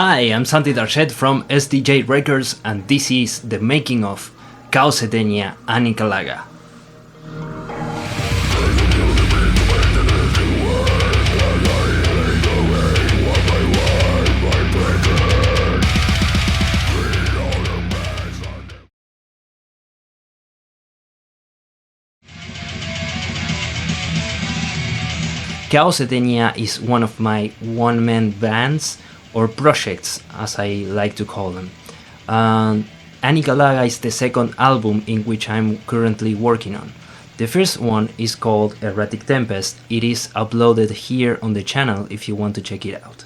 Hi, I'm Untitled Chapter from SDJ Records, and this is the making of Edenia and Kalaga. Edenia is one of my one-man bands, or projects as I like to call them. And Kalaga is the second album in which I'm currently working on. The first one is called Eradicator. It is uploaded here on the channel if you want to check it out.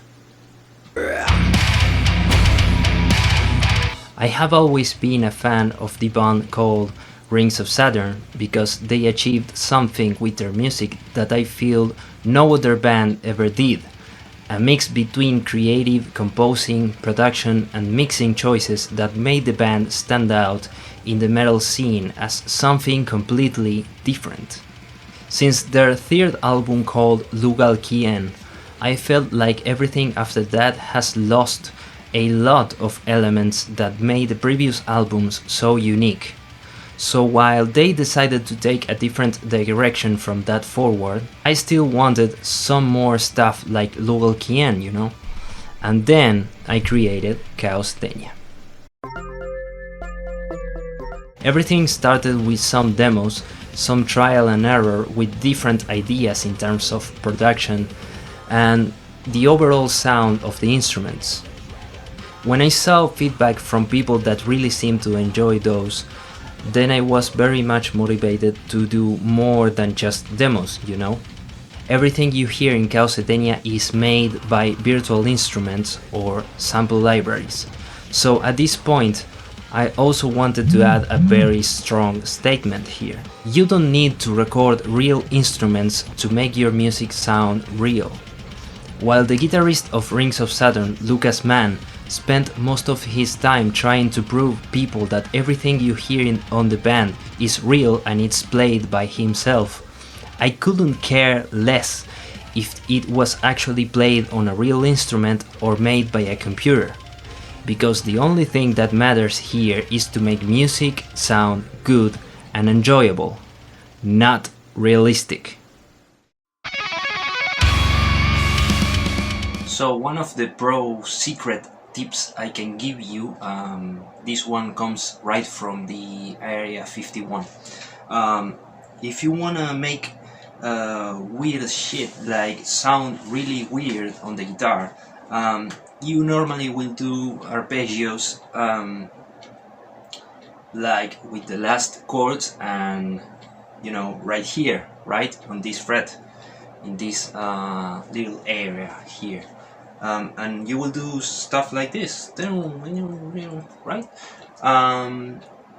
I have always been a fan of the band called Rings of Saturn because they achieved something with their music that I feel no other band ever did. A mix between creative composing, production and mixing choices that made the band stand out in the metal scene as something completely different. Since their third album called Lugal Kien, I felt like everything after that has lost a lot of elements that made the previous albums so unique. So while they decided to take a different direction from that forward, I still wanted some more stuff like Lugal Kien, you know? And then I created Edenia. Everything started with some demos, some trial and error with different ideas in terms of production and the overall sound of the instruments. When I saw feedback from people that really seemed to enjoy those, then I was very much motivated to do more than just demos, you know? Everything you hear in Edenia is made by virtual instruments or sample libraries. So at this point, I also wanted to add a very strong statement here. You don't need to record real instruments to make your music sound real. While the guitarist of Rings of Saturn, Lucas Mann, spent most of his time trying to prove people that everything you hear on the band is real and it's played by himself, I couldn't care less if it was actually played on a real instrument or made by a computer. Because the only thing that matters here is to make music sound good and enjoyable, not realistic. So one of the pro secret tips I can give you, this one comes right from the Area 51. If you wanna make weird shit, like sound really weird on the guitar, you normally will do arpeggios like with the last chords and, you know, right here, right on this fret, in this little area here. And you will do stuff like this, right?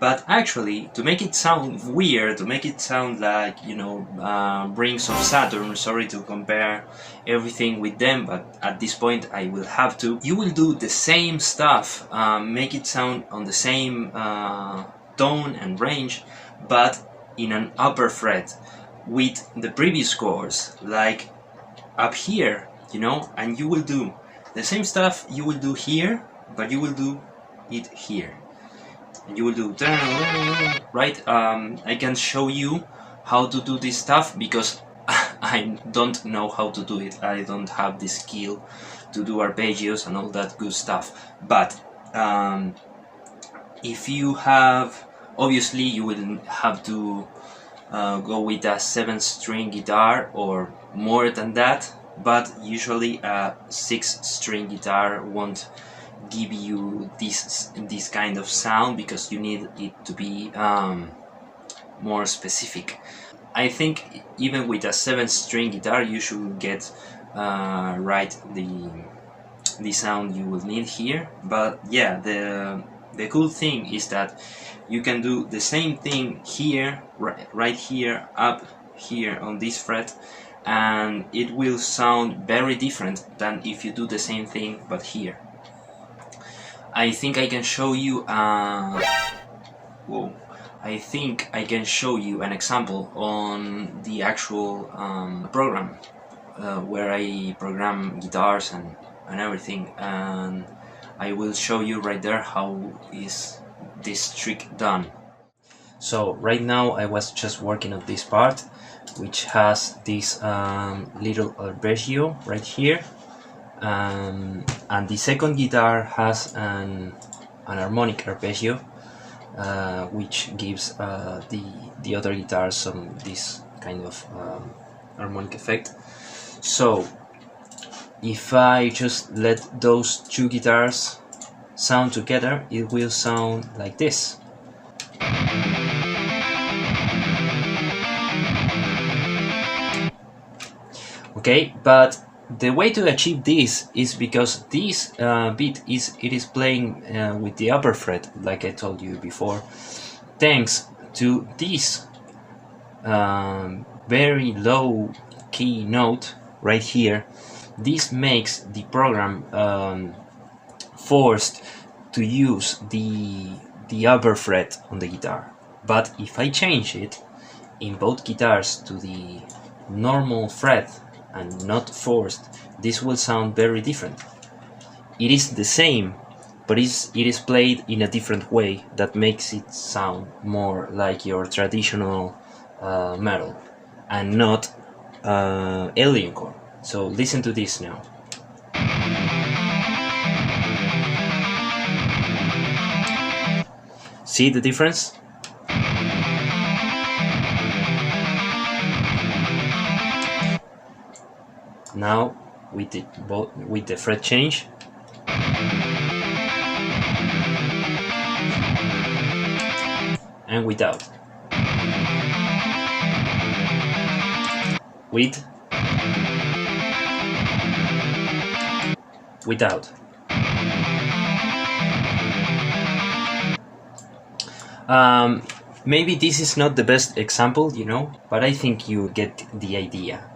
But actually, to make it sound weird, to make it sound like, you know, Rings of Saturn, sorry to compare everything with them, but at this point I will have to, you will do the same stuff, make it sound on the same tone and range, but in an upper fret, with the previous chords, like up here, you know, and you will do the same stuff you will do here, but you will do it here. And you will do, right? I can show you how to do this stuff because I don't know how to do it. I don't have the skill to do arpeggios and all that good stuff. But if you have, obviously you will have to go with a 7-string guitar or more than that, but usually a 6-string guitar won't give you this kind of sound because you need it to be more specific. I think even with a 7-string guitar you should get right the sound you will need here. But yeah, the cool thing is that you can do the same thing here, right here, up here on this fret, and it will sound very different than if you do the same thing but here. I think I can show you I think I can show you an example on the actual program where I program guitars and everything, and I will show you right there how is this trick done. So right now I was just working on this part, which has this little arpeggio right here, and the second guitar has an harmonic arpeggio, which gives the other guitar some this kind of harmonic effect. So if I just let those two guitars sound together, it will sound like this. Okay, but the way to achieve this is because this beat is playing with the upper fret, like I told you before, thanks to this very low key note right here. This makes the program forced to use the upper fret on the guitar. But if I change it in both guitars to the normal fret and not forced, this will sound very different. It is the same, but it is played in a different way that makes it sound more like your traditional metal and not alien core. So listen to this now. See the difference? Now with the fret change, and without. Without. Maybe this is not the best example, you know, but I think you get the idea.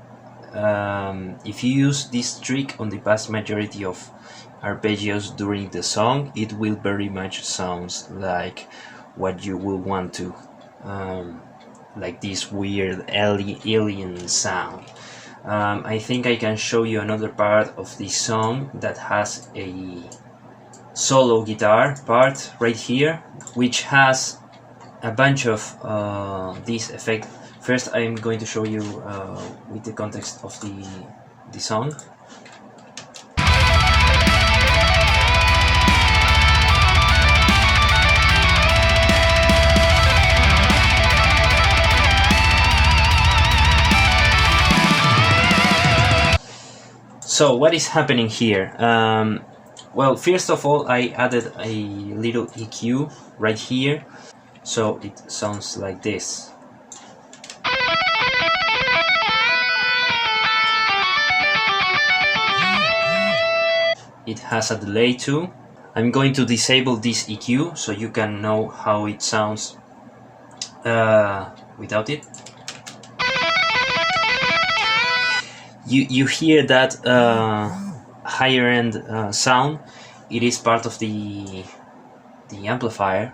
If you use this trick on the vast majority of arpeggios during the song, it will very much sound like what you will want to, like this weird alien sound. I think I can show you another part of this song that has a solo guitar part right here, which has a bunch of this effect. First, I'm going to show you with the context of the song. So what is happening here? Well, first of all, I added a little EQ right here, so it sounds like this. It has a delay too. I'm going to disable this EQ so you can know how it sounds without it. You hear that higher end sound. It is part of the amplifier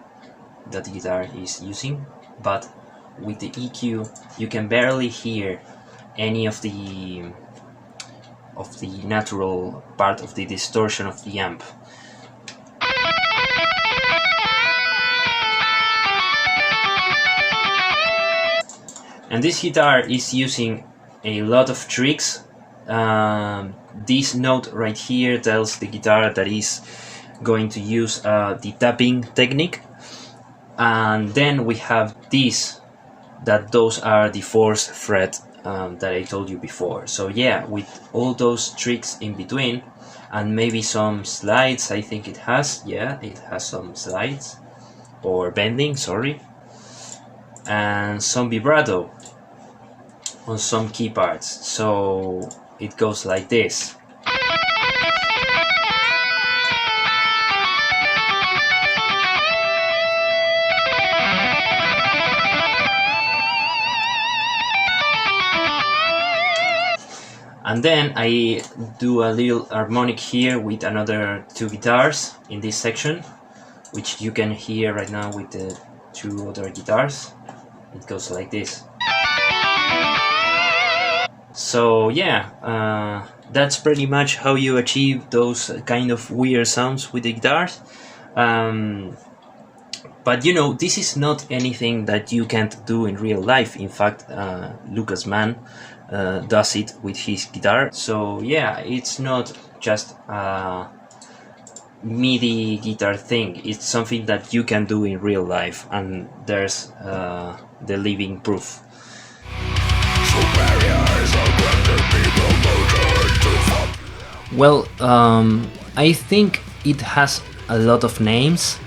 that the guitar is using, but with the EQ you can barely hear any of the natural part of the distortion of the amp. And this guitar is using a lot of tricks. This note right here tells the guitar that is going to use the tapping technique, and then we have this, that those are the fourth fret that I told you before. So yeah, with all those tricks in between and maybe some slides, I think it has, yeah, it has some slides or bending, sorry, and some vibrato on some key parts. So it goes like this. And then I do a little harmonic here with another two guitars in this section, which you can hear right now with the two other guitars. It goes like this. So yeah, that's pretty much how you achieve those kind of weird sounds with the guitars. Um, but this is not anything that you can't do in real life. In fact, Lucas Mann does it with his guitar. So yeah, it's not just a MIDI guitar thing. It's something that you can do in real life, and there's the living proof. Well, I think it has a lot of names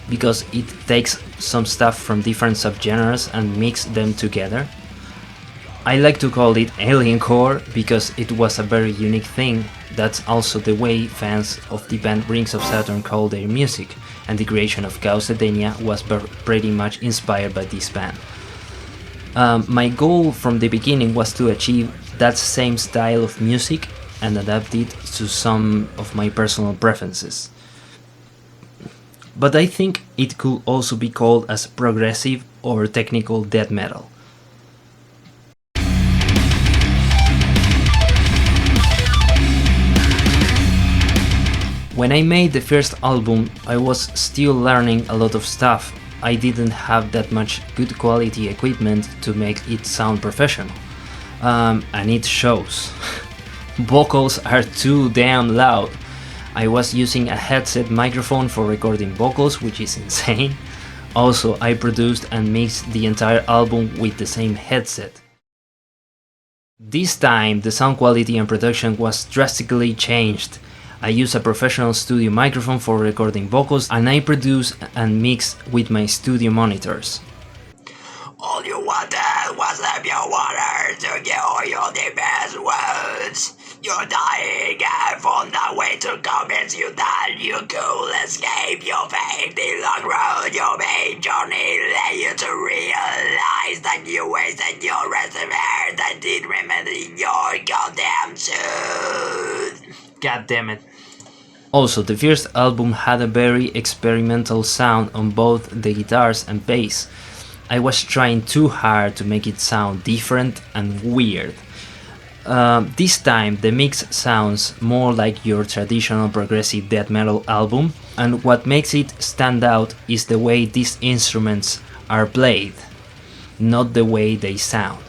because it takes some stuff from different subgenres and mix them together. I like to call it aliencore because it was a very unique thing. That's also the way fans of the band Rings of Saturn call their music, and the creation of Chaos Edenia was pretty much inspired by this band. My goal from the beginning was to achieve that same style of music and adapt it to some of my personal preferences. But I think it could also be called as progressive or technical death metal. When I made the first album, I was still learning a lot of stuff. I didn't have that much good quality equipment to make it sound professional. And it shows. Vocals are too damn loud. I was using a headset microphone for recording vocals, which is insane. Also, I produced and mixed the entire album with the same headset. This time, the sound quality and production was drastically changed. I use a professional studio microphone for recording vocals, and I produce and mix with my studio monitors. All you wanted was a pure water to get all your the best words. You're dying and found a way to convince you that you could escape your fate. The long road you made journey led you to realize that you wasted your reservoir that did remain in your goddamn tooth. God damn it. Also, the first album had a very experimental sound on both the guitars and bass. I was trying too hard to make it sound different and weird. This time the mix sounds more like your traditional progressive death metal album, and what makes it stand out is the way these instruments are played, not the way they sound.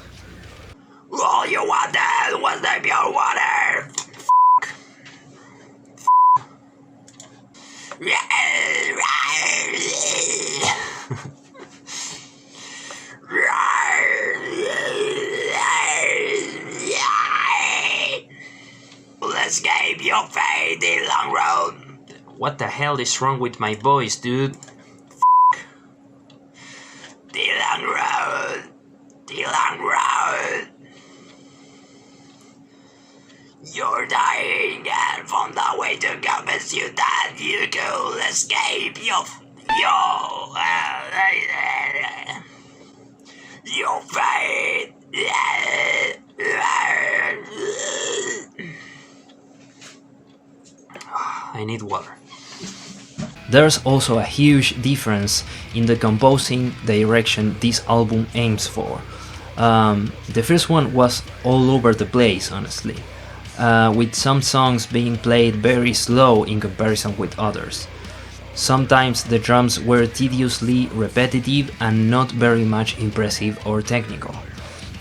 All you wanted was the pure water. Escape your fate, the long road. What the hell is wrong with my voice, dude? The long road. The long road. You're dying and found a way to convince you that you could escape your fate. I need water. There's also a huge difference in the composing direction this album aims for. The first one was all over the place, honestly, with some songs being played very slow in comparison with others. Sometimes the drums were tediously repetitive and not very much impressive or technical.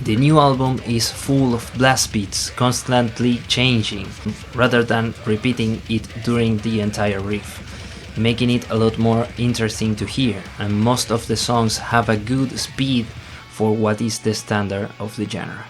The new album is full of blast beats constantly changing, rather than repeating it during the entire riff, making it a lot more interesting to hear, and most of the songs have a good speed for what is the standard of the genre.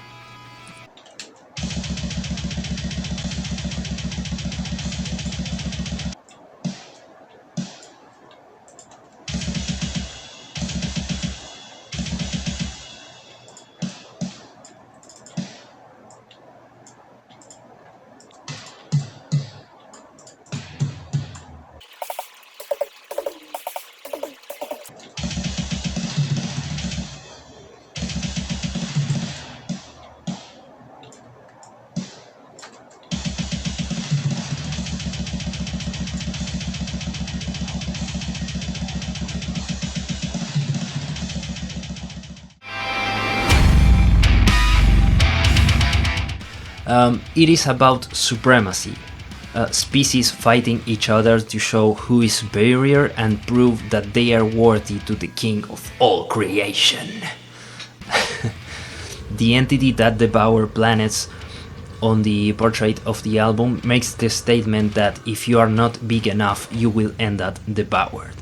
It is about supremacy, species fighting each other to show who is superior and prove that they are worthy to the king of all creation. The entity that devours planets on the portrait of the album makes the statement that if you are not big enough, you will end up devoured.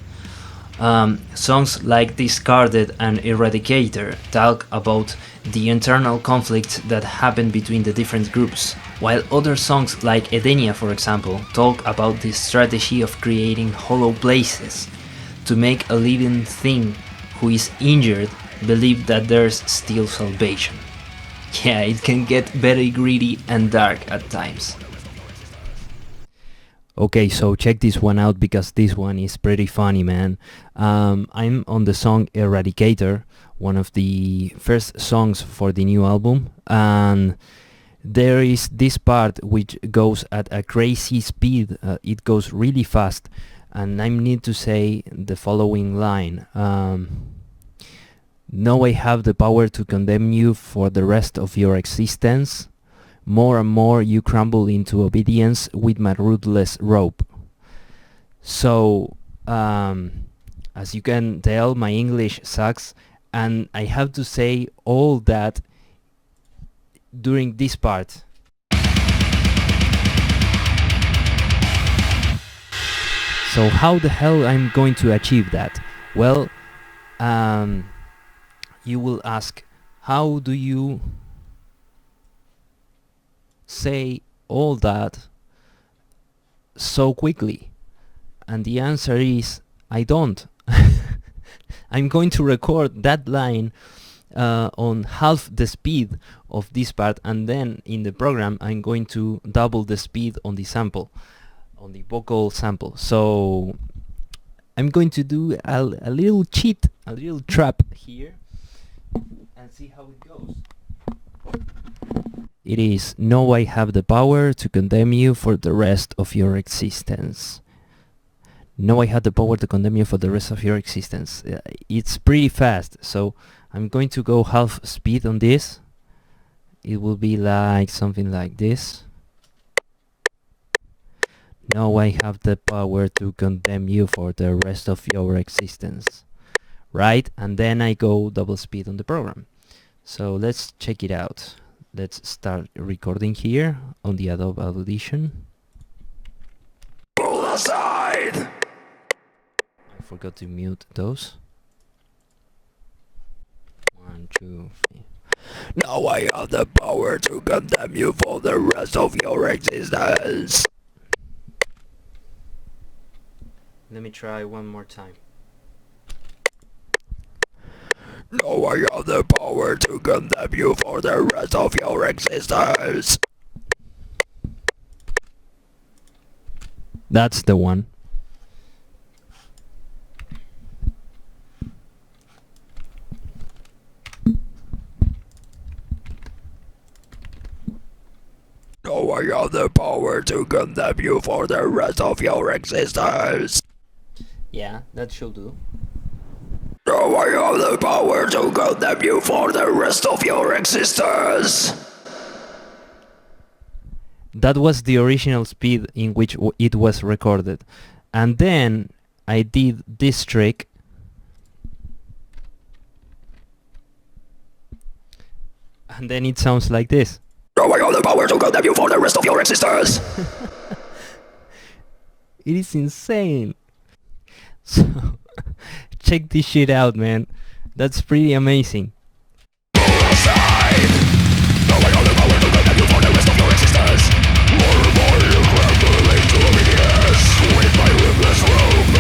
Songs like Discarded and Eradicator talk about the internal conflicts that happen between the different groups, while other songs like Edenia, for example, talk about the strategy of creating hollow places to make a living thing who is injured believe that there's still salvation. Yeah, it can get very gritty and dark at times. Okay, so check this one out because this one is pretty funny, man. I'm on the song Eradicator, one of the first songs for the new album, and there is this part which goes at a crazy speed. It goes really fast, and I need to say the following line. Now I have the power to condemn you for the rest of your existence. More and more you crumble into obedience with my ruthless rope. So, as you can tell, my English sucks, and I have to say all that during this part. So how the hell I'm going to achieve that? Well, you will ask, how do you say all that so quickly? And the answer is, I don't. I'm going to record that line on half the speed of this part, and then in the program I'm going to double the speed on the sample, on the vocal sample. So I'm going to do a little cheat, a little trap here, and see how it goes. It is, no, I have the power to condemn you for the rest of your existence. No, I have the power to condemn you for the rest of your existence. It's pretty fast, so I'm going to go half speed on this. It will be like something like this. No, I have the power to condemn you for the rest of your existence. Right? And then I go double speed on the program. So let's check it out. Let's start recording here on the Adobe Audition. Pull aside! I forgot to mute those. 1, 2, 3. Now I have the power to condemn you for the rest of your existence. Let me try one more time. Now I have the power to condemn you for the rest of your existence. That's the one. Now I have the power to condemn you for the rest of your existence. Yeah, that should do. Now I have the power to condemn you for the rest of your existence. That was the original speed in which it was recorded. And then I did this trick. And then it sounds like this. Now I have the power to condemn you for the rest of your existence. It is insane. So, check this shit out, man. That's pretty amazing. Pull aside! Now I have the power to condemn you for the rest of your existence. More and more you crumble into obedience with my ruthless robe.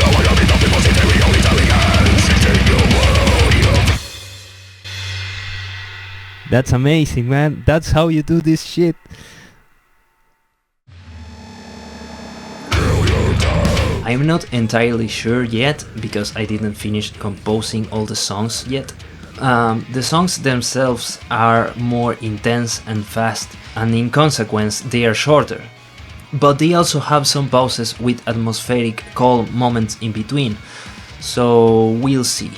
Now I have enough depository only telling us in your world. That's amazing, man. That's how you do this shit. I'm not entirely sure yet, because I didn't finish composing all the songs yet. The songs themselves are more intense and fast, and in consequence they are shorter. But they also have some pauses with atmospheric, calm moments in between, so we'll see.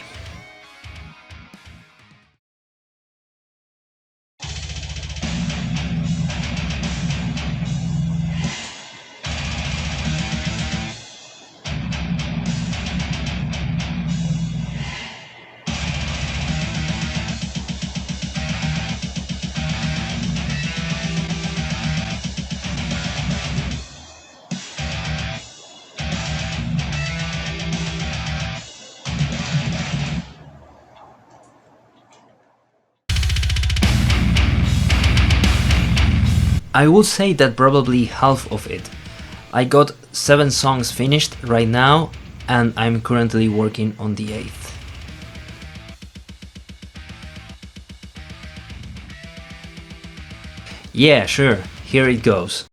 I would say that probably half of it. I got 7 songs finished right now, and I'm currently working on the 8th. Yeah, sure, here it goes.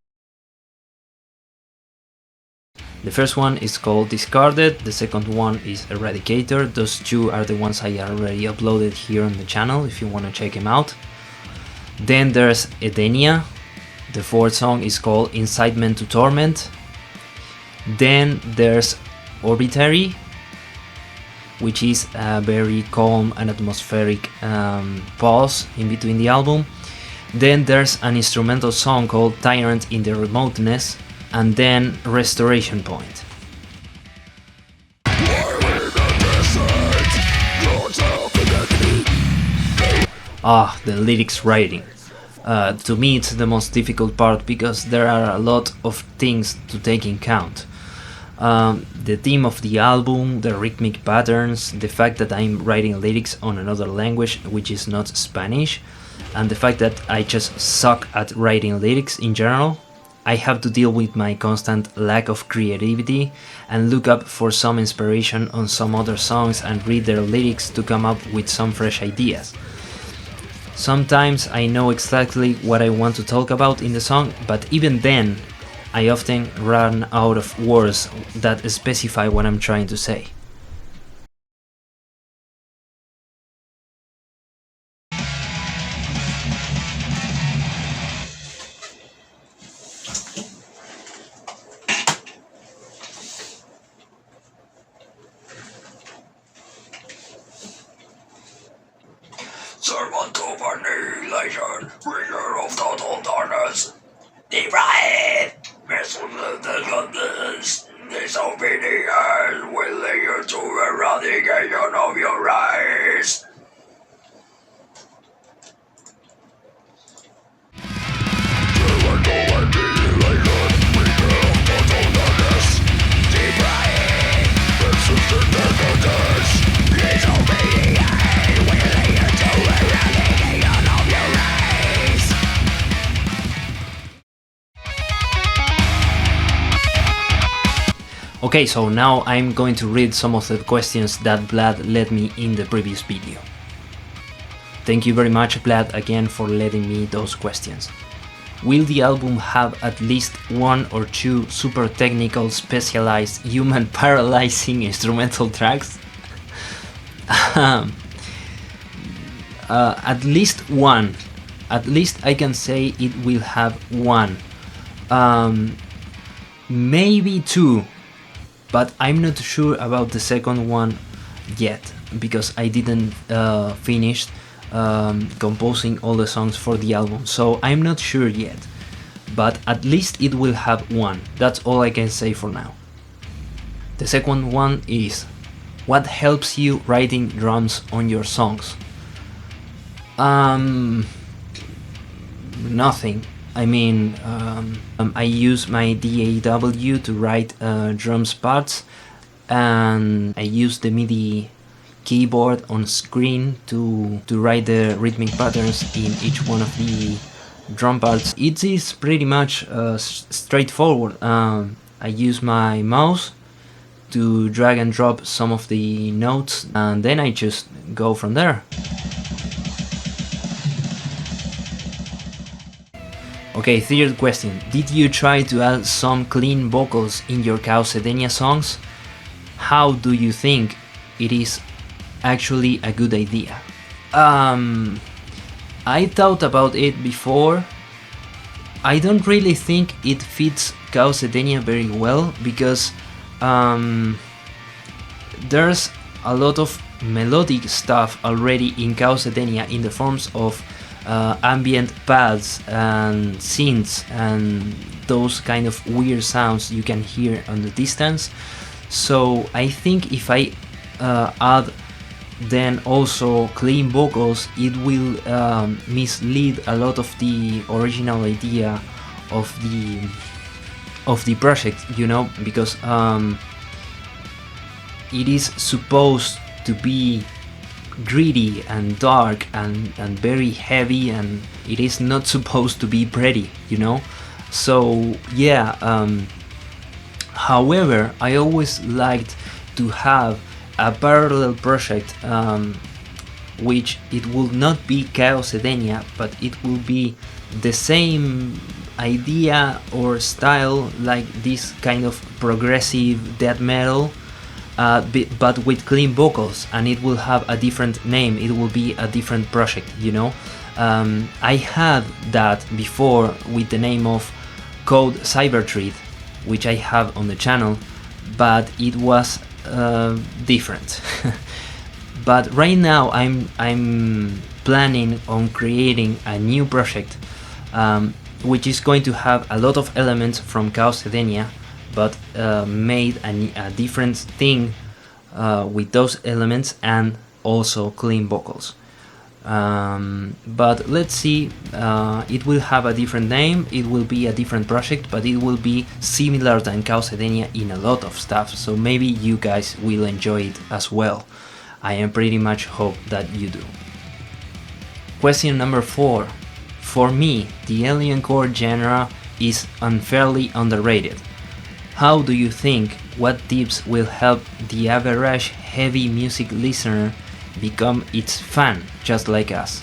The first one is called Discarded, the second one is Eradicator. Those two are the ones I already uploaded here on the channel if you want to check them out. Then there's Edenia. The fourth song is called Incitement to Torment. Then there's Orbitary, which is a very calm and atmospheric pause in between the album. Then there's an instrumental song called Tyrant in the Remoteness, and then Restoration Point. The lyrics writing. To me it's the most difficult part because there are a lot of things to take in count. The theme of the album, the rhythmic patterns, the fact that I'm writing lyrics on another language which is not Spanish, and the fact that I just suck at writing lyrics in general. I have to deal with my constant lack of creativity and look up for some inspiration on some other songs and read their lyrics to come up with some fresh ideas. Sometimes I know exactly what I want to talk about in the song, but even then I often run out of words that specify what I'm trying to say. Servant of annihilation, bringer of total darkness, divide, vessel of the goddess, disobedience will lead you to eradication of your race. Servant of annihilation, bringer of total darkness, divide, vessel of the goddess, disobedience. Okay, so now I'm going to read some of the questions that Vlad led me in the previous video. Thank you very much, Vlad, again for letting me those questions. Will the album have at least 1 or 2 super technical specialized human paralyzing instrumental tracks? At least 1. At least I can say it will have 1. Maybe 2. But I'm not sure about the second one yet, because I didn't finish composing all the songs for the album, so I'm not sure yet. But at least it will have 1, that's all I can say for now. The second one is, what helps you writing drums on your songs? Nothing. I mean, I use my DAW to write drums parts, and I use the MIDI keyboard on screen to write the rhythmic patterns in each one of the drum parts. It is pretty much straightforward. I use my mouse to drag and drop some of the notes, and then I just go from there. Okay, third question. Did you try to add some clean vocals in your Chaos Edenia songs? How do you think it is actually a good idea? I thought about it before. I don't really think it fits Chaos Edenia very well because there's a lot of melodic stuff already in Chaos Edenia in the forms of ambient pads and synths and those kind of weird sounds you can hear on the distance. So I think if I add then also clean vocals, it will mislead a lot of the original idea of the project, you know, because it is supposed to be gritty and dark and very heavy, and it is not supposed to be pretty, you know. So yeah, however, I always liked to have a parallel project, which it will not be Chaos Edenia, but it will be the same idea or style, like this kind of progressive death metal, but with clean vocals, and it will have a different name. It will be a different project, you know. I had that before with the name of Code Cybertreat, which I have on the channel, but it was different. But right now I'm planning on creating a new project, which is going to have a lot of elements from Chaos Edenia, but made a different thing with those elements, and also clean vocals. But let's see, it will have a different name, it will be a different project, but it will be similar than Chaos Edenia in a lot of stuff, so maybe you guys will enjoy it as well. I am pretty much hope that you do. Question number 4. For me, the aliencore genre is unfairly underrated. How do you think, what tips will help the average heavy music listener become its fan, just like us?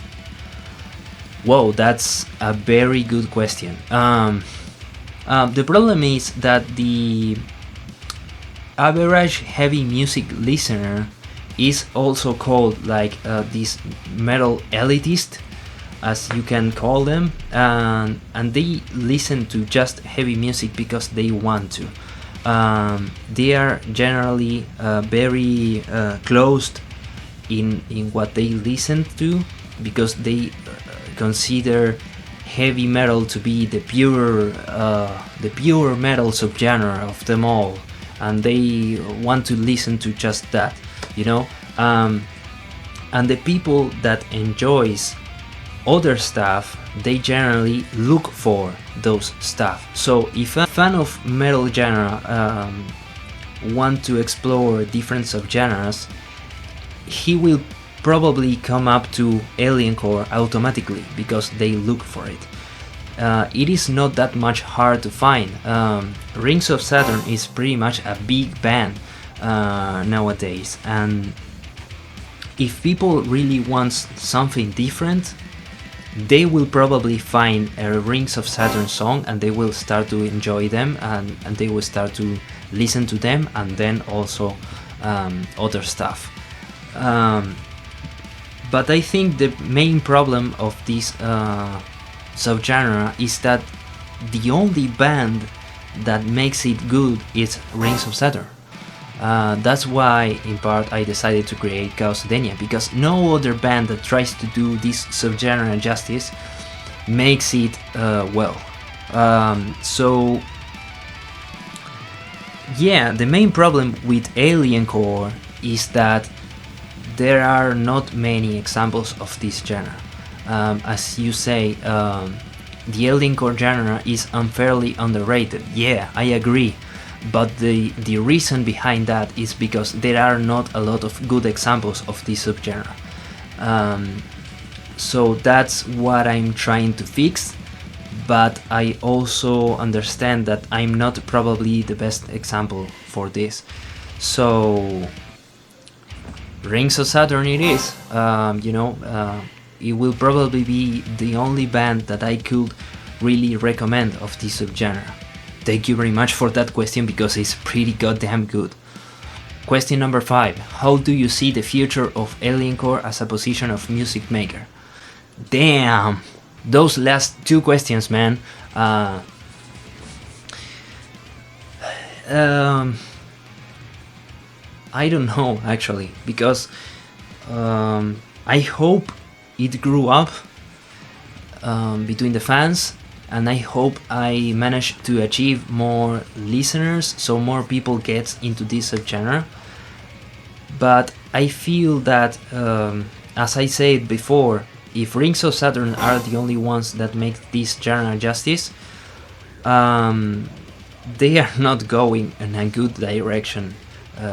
Whoa, that's a very good question. The problem is that the average heavy music listener is also called like this metal elitist, as you can call them, and they listen to just heavy music because they want to. They are generally very closed in what they listen to, because they consider heavy metal to be the pure metal subgenre of them all, and they want to listen to just that, you know. And the people that enjoys other stuff, they generally look for those stuff. So if a fan of metal genre want to explore different subgenres, he will probably come up to aliencore automatically because they look for it. It is not that much hard to find. Rings of Saturn is pretty much a big band nowadays, and if people really want something different, they will probably find a Rings of Saturn song, and they will start to enjoy them, and they will start to listen to them, and then also other stuff. But I think the main problem of this subgenre is that the only band that makes it good is Rings of Saturn. That's why, in part, I decided to create Chaos Edenia, because no other band that tries to do this subgenre justice makes it well. So yeah, the main problem with aliencore is that there are not many examples of this genre. As you say, the aliencore genre is unfairly underrated. Yeah, I agree. But the reason behind that is because there are not a lot of good examples of this subgenre. So that's what I'm trying to fix, but I also understand that I'm not probably the best example for this. So Rings of Saturn it is, it will probably be the only band that I could really recommend of this subgenre. Thank you very much for that question, because it's pretty goddamn good. Question number 5. How do you see the future of aliencore as a position of music maker? Damn! Those last 2 questions, man. I don't know, actually, because I hope it grew up between the fans, and I hope I manage to achieve more listeners, so more people get into this subgenre. But I feel that, as I said before, if Rings of Saturn are the only ones that make this genre justice, they are not going in a good direction,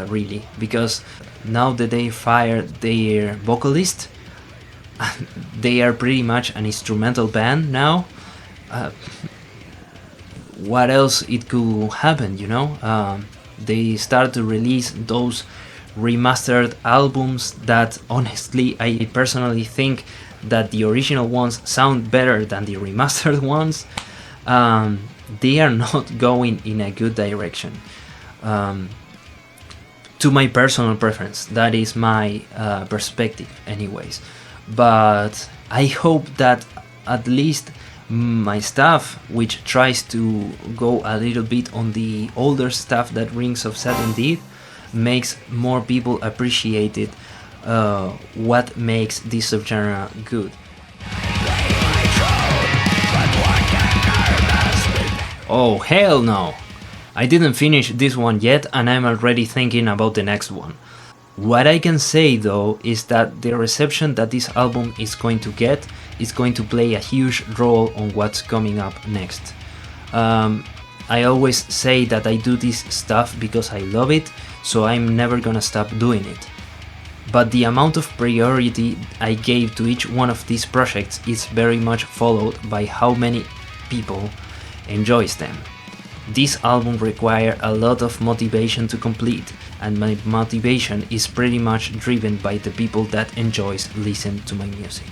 really, because now that they fired their vocalist, they are pretty much an instrumental band now. What else it could happen, you know? They start to release those remastered albums that honestly I personally think that the original ones sound better than the remastered ones. They are not going in a good direction. To my personal preference, that is my perspective anyways, but I hope that at least my stuff, which tries to go a little bit on the older stuff that Rings of Saturn did, makes more people appreciate it, what makes this subgenre good. Oh hell no! I didn't finish this one yet and I'm already thinking about the next one. What I can say though is that the reception that this album is going to get is going to play a huge role on what's coming up next. I always say that I do this stuff because I love it, so I'm never gonna stop doing it. But the amount of priority I gave to each one of these projects is very much followed by how many people enjoys them. This album requires a lot of motivation to complete, and my motivation is pretty much driven by the people that enjoys listen to my music.